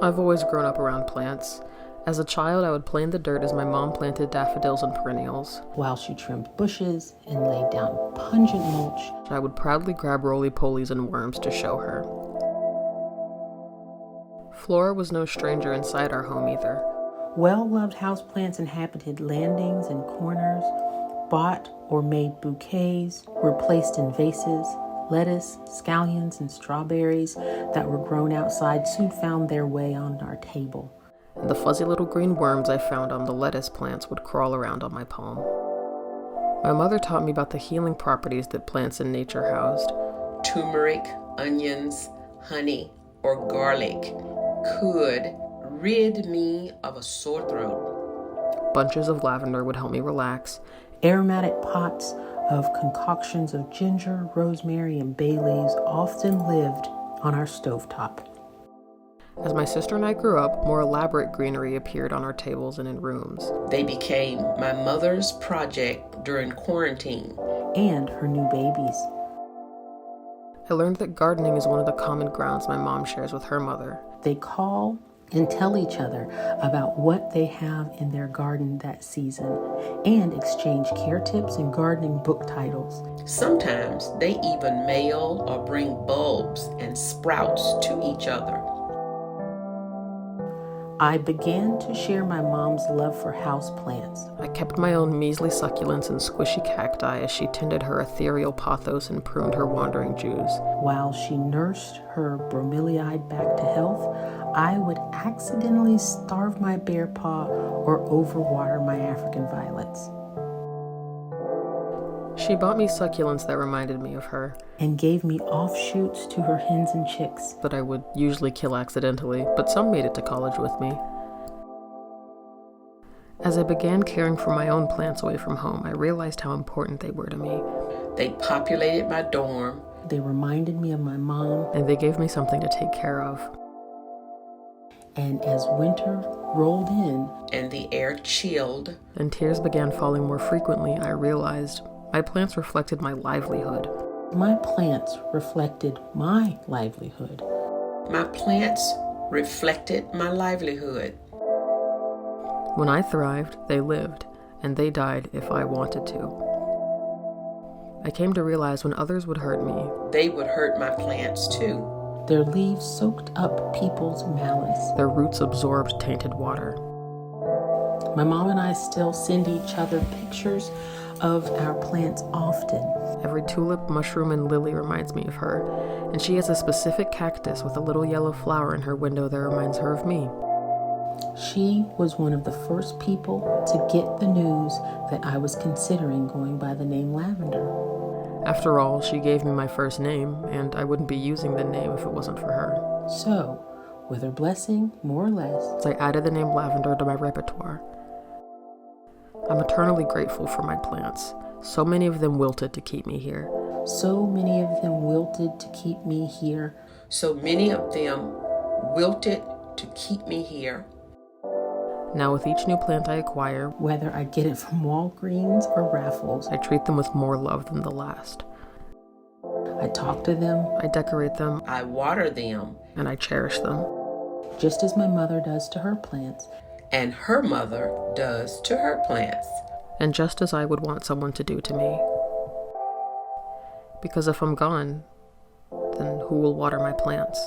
I've always grown up around plants. As a child, I would play in the dirt as my mom planted daffodils and perennials. While she trimmed bushes and laid down pungent mulch, I would proudly grab roly-polies and worms to show her. Flora was no stranger inside our home either. well-loved houseplants inhabited landings and corners, bought or made bouquets, were placed in vases. Lettuce, scallions, and strawberries that were grown outside soon found their way on our table. And the fuzzy little green worms I found on the lettuce plants would crawl around on my palm. My mother taught me about the healing properties that plants in nature housed. Turmeric, onions, honey, or garlic could rid me of a sore throat. Bunches of lavender would help me relax. Aromatic pots of concoctions of ginger, rosemary, and bay leaves often lived on our stovetop. As my sister and I grew up, more elaborate greenery appeared on our tables and in rooms. They became my mother's project during quarantine. And her new babies. I learned that gardening is one of the common grounds my mom shares with her mother. They call and tell each other about what they have in their garden that season and exchange care tips and gardening book titles. Sometimes they even mail or bring bulbs and sprouts to each other. I began to share my mom's love for houseplants. I kept my own measly succulents and squishy cacti as she tended her ethereal pothos and pruned her wandering Jews. While she nursed her bromeliad back to health, I would accidentally starve my bear paw or overwater my African violets. She bought me succulents that reminded me of her, and gave me offshoots to her hens and chicks that I would usually kill accidentally, but some made it to college with me. As I began caring for my own plants away from home, I realized how important they were to me. They populated my dorm. They reminded me of my mom. And they gave me something to take care of. And as winter rolled in, and the air chilled, and tears began falling more frequently, I realized my plants reflected my livelihood. My plants reflected my livelihood. My plants reflected my livelihood. When I thrived, they lived, and they died if I wanted to. I came to realize when others would hurt me, they would hurt my plants too. Their leaves soaked up people's malice. Their roots absorbed tainted water. My mom and I still send each other pictures of our plants often. Every tulip, mushroom, and lily reminds me of her, and she has a specific cactus with a little yellow flower in her window that reminds her of me. She was one of the first people to get the news that I was considering going by the name Lavender. After all, she gave me my first name, and I wouldn't be using the name if it wasn't for her. So, with her blessing, more or less, I added the name Lavender to my repertoire. I'm eternally grateful for my plants. So many of them wilted to keep me here. So many of them wilted to keep me here. So many of them wilted to keep me here. Now with each new plant I acquire, whether I get it from Walgreens or Raffles, I treat them with more love than the last. I talk to them. I decorate them. I water them. And I cherish them. Just as my mother does to her plants. And her mother does to her plants. And just as I would want someone to do to me. Because if I'm gone, then who will water my plants?